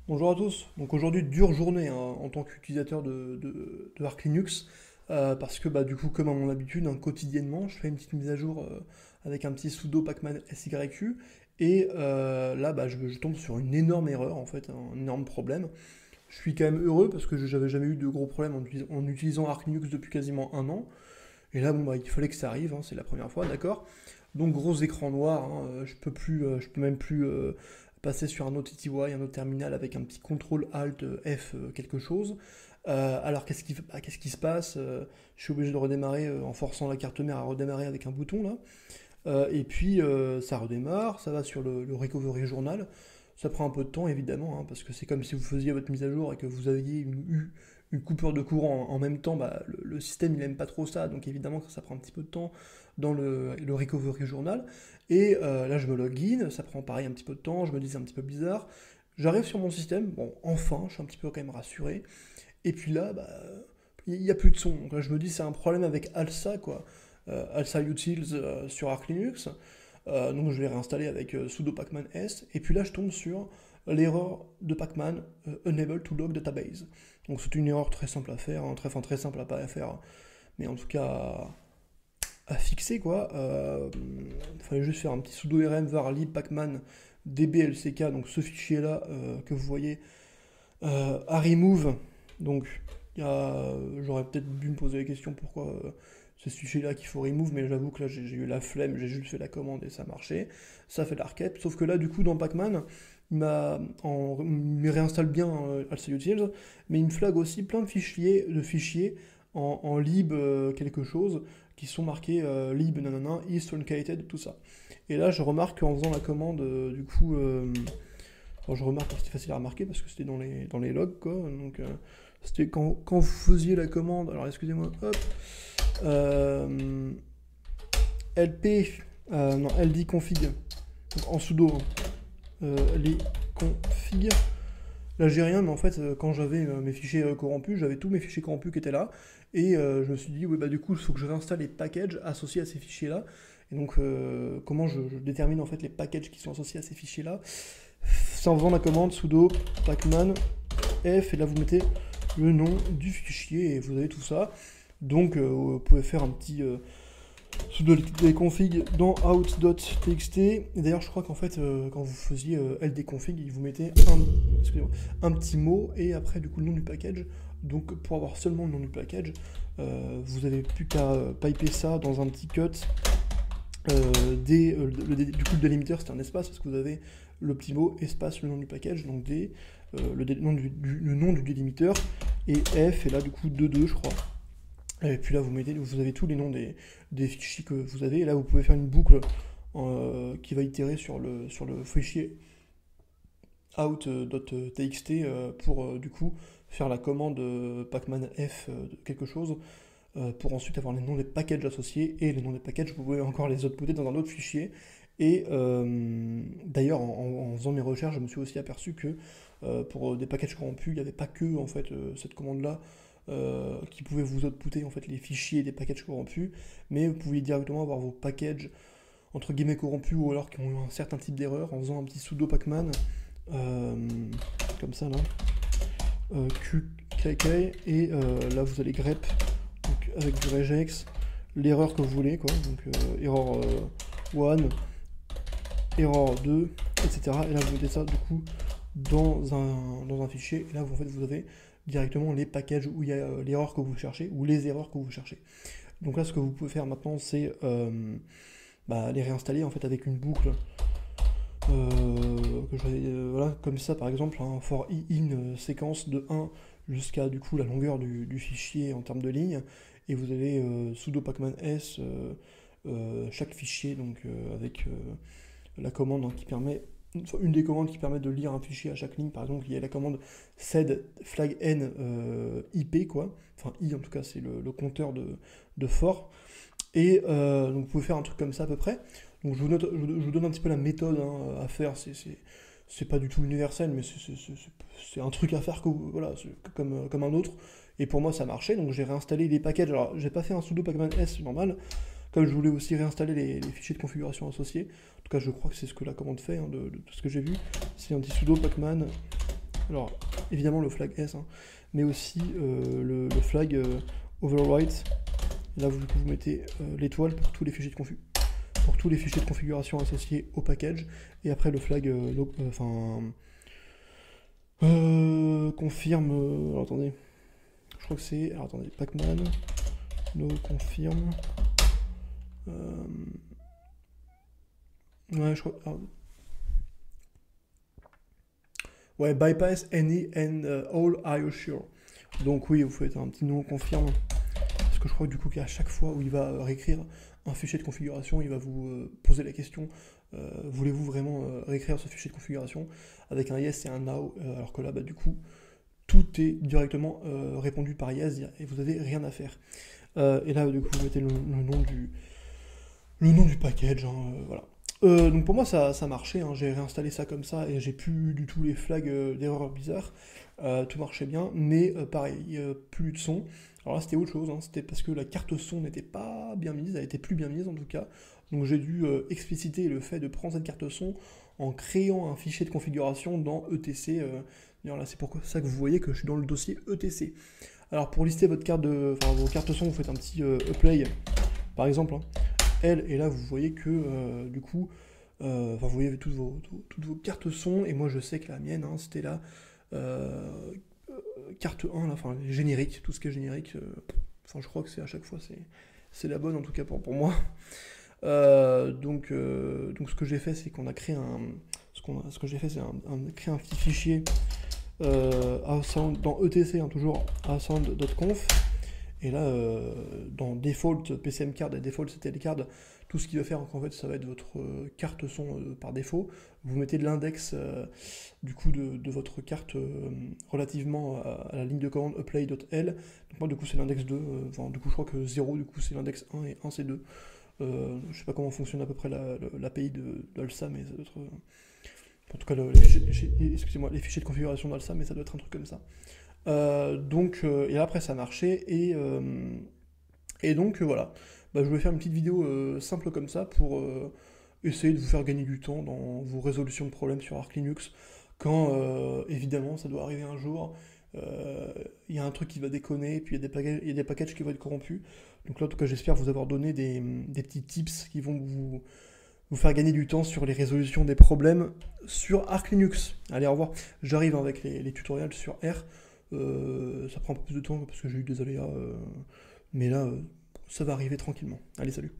Bonjour à tous. Donc aujourd'hui, dure journée hein, en tant qu'utilisateur de Arch Linux, parce que du coup, comme à mon habitude, hein, quotidiennement, je fais une petite mise à jour avec un petit sudo pacman syq, et là, je tombe sur une énorme erreur, en fait, un énorme problème. Je suis quand même heureux parce que j'avais jamais eu de gros problèmes en utilisant Arch Linux depuis quasiment un an, et là, il fallait que ça arrive, hein, c'est la première fois, d'accord. Donc gros écran noir, hein, je peux même plus passer sur un autre TTY, un autre terminal avec un petit contrôle Alt F quelque chose. Alors qu'est-ce qui se passe? Je suis obligé de redémarrer en forçant la carte mère à redémarrer avec un bouton là. Et puis ça redémarre, ça va sur le recovery journal. Ça prend un peu de temps évidemment, hein, parce que c'est comme si vous faisiez votre mise à jour et que vous aviez une coupure de courant en même temps. Le système il aime pas trop ça, donc évidemment que ça prend un petit peu de temps dans le recovery journal. Et là je me login, ça prend pareil un petit peu de temps, je me dis c'est un petit peu bizarre. J'arrive sur mon système, bon enfin, je suis un petit peu quand même rassuré. Et puis là, il n'y a plus de son. Donc là, je me dis c'est un problème avec ALSA quoi. ALSA utils sur Arch Linux. Donc je vais réinstaller avec sudo pacman s. Et puis là, je tombe sur l'erreur de pacman unable to log database. Donc c'est une erreur très simple à faire, hein, très simple à pas à faire, mais en tout cas à fixer quoi. Il fallait juste faire un petit sudo rm var lib pacman dblck, donc ce fichier là que vous voyez à remove. Donc j'aurais peut-être dû me poser la question pourquoi c'est ce fichier là qu'il faut remove, mais j'avoue que là j'ai eu la flemme, j'ai juste fait la commande et ça marchait, ça fait l'arquette. Sauf que là du coup dans pacman il me réinstalle bien AlsaUtils, mais il me flag aussi plein de fichiers en lib quelque chose qui sont marqués lib nanana is truncated, tout ça. Et là je remarque qu'en faisant la commande je remarque que c'était facile à remarquer parce que c'était dans les logs quoi. Donc c'était quand vous faisiez la commande, alors excusez-moi, hop, euh, lp non ld config, donc en sudo, les config. Là j'ai rien, mais en fait quand j'avais mes fichiers corrompus, j'avais tous mes fichiers corrompus qui étaient là, et je me suis dit oui du coup il faut que je réinstalle les packages associés à ces fichiers là. Et donc comment je détermine en fait les packages qui sont associés à ces fichiers là? C'est en faisant la commande sudo pacman f, et là vous mettez le nom du fichier et vous avez tout ça. Donc vous pouvez faire un petit sudo config dans out.txt. Et d'ailleurs je crois qu'en fait quand vous faisiez ldconfig, vous mettez un petit mot et après du coup le nom du package. Donc pour avoir seulement le nom du package, vous avez plus qu'à piper ça dans un petit cut. Du coup le délimiter c'est un espace parce que vous avez le petit mot espace le nom du package, donc le nom du délimiteur, et F, et là du coup 2 je crois. Et puis là vous avez tous les noms des fichiers que vous avez, et là vous pouvez faire une boucle qui va itérer sur le fichier out.txt pour du coup faire la commande pacman f quelque chose, pour ensuite avoir les noms des packages associés, et les noms des packages vous pouvez encore les outputer dans un autre fichier. Et d'ailleurs en faisant mes recherches je me suis aussi aperçu que pour des packages corrompus il n'y avait pas que en fait cette commande là qui pouvait vous outputer en fait les fichiers des packages corrompus, mais vous pouviez directement avoir vos packages entre guillemets corrompus ou alors qui ont eu un certain type d'erreur en faisant un petit sudo pacman comme ça là, qkk, et là vous allez grep donc, avec du regex l'erreur que vous voulez quoi, donc error 1, error 2, etc. Et là vous mettez ça du coup dans un fichier, et là en fait vous avez directement les packages où il y a l'erreur que vous cherchez ou les erreurs que vous cherchez. Donc là ce que vous pouvez faire maintenant c'est les réinstaller en fait avec une boucle voilà, comme ça par exemple, un for in séquence de 1 jusqu'à du coup la longueur du fichier en termes de lignes, et vous avez sudo pacman s chaque fichier donc avec la commande qui permet, une des commandes qui permet de lire un fichier à chaque ligne. Par exemple il y a la commande sed flag n ip quoi, enfin i en tout cas c'est le compteur de for, et donc vous pouvez faire un truc comme ça à peu près. Donc je vous donne un petit peu la méthode à faire, c'est pas du tout universel, mais c'est un truc à faire voilà, comme un autre, et pour moi ça marchait. Donc j'ai réinstallé les packages, alors j'ai pas fait un sudo pacman s normal, comme je voulais aussi réinstaller les fichiers de configuration associés. En tout cas je crois que c'est ce que la commande fait, de tout ce que j'ai vu, c'est un petit sudo pacman Alors, évidemment le flag S, hein, mais aussi le flag overwrite. Là, vous mettez l'étoile pour tous les fichiers de configuration associés au package. Et après, le flag confirme. Alors, attendez. Je crois que c'est. Alors, attendez. Pacman. No confirme. Ouais, je crois. Alors, ouais, bypass any and all are you sure. Donc, oui, vous faites un petit no confirme. Parce que je crois que du coup qu'à chaque fois où il va réécrire un fichier de configuration, il va vous poser la question voulez-vous vraiment réécrire ce fichier de configuration avec un yes et un no, alors que là du coup tout est directement répondu par yes et vous n'avez rien à faire. Et là du coup vous mettez le nom du package, hein, voilà. Donc pour moi ça marchait, hein, j'ai réinstallé ça comme ça et j'ai plus du tout les flags d'erreurs bizarres, tout marchait bien, mais pareil, plus de son. Alors là c'était autre chose, hein, c'était parce que la carte son n'était pas bien mise, elle était plus bien mise en tout cas, donc j'ai dû expliciter le fait de prendre cette carte son en créant un fichier de configuration dans ETC. D'ailleurs là c'est pour ça que vous voyez que je suis dans le dossier ETC. Alors pour lister vos cartes son, vous faites un petit apply par exemple, hein. Et là vous voyez que du coup vous voyez toutes vos cartes son, et moi je sais que la mienne, hein, c'était la carte 1 là, enfin générique, tout ce qui est générique, enfin je crois que c'est à chaque fois c'est la bonne en tout cas pour moi. Donc ce que j'ai fait c'est qu'on a créé créé un petit fichier dans ETC, hein, toujours asound.conf. Et là, dans Default, PCM Card et Default CTL Card, tout ce qui va faire qu'en fait, ça va être votre carte son par défaut. Vous mettez de l'index du coup de votre carte relativement à la ligne de commande apply.l. Donc moi, du coup, c'est l'index 2. Du coup, je crois que 0, du coup, c'est l'index 1 et 1, c'est 2. Je sais pas comment fonctionne à peu près l'API d'Alsa, mais ça doit être... en tout cas, les fichiers de configuration d'Alsa, mais ça doit être un truc comme ça. Et après ça marchait, et donc voilà, je voulais faire une petite vidéo simple comme ça pour essayer de vous faire gagner du temps dans vos résolutions de problèmes sur Arch Linux, quand évidemment ça doit arriver un jour, il y a un truc qui va déconner, puis il y a des packages qui vont être corrompus. Donc là en tout cas j'espère vous avoir donné des petits tips qui vont vous faire gagner du temps sur les résolutions des problèmes sur Arch Linux. Allez, au revoir, j'arrive avec les tutoriels sur R. Ça prend un peu plus de temps parce que j'ai eu des aléas, mais là ça va arriver tranquillement. Allez, salut.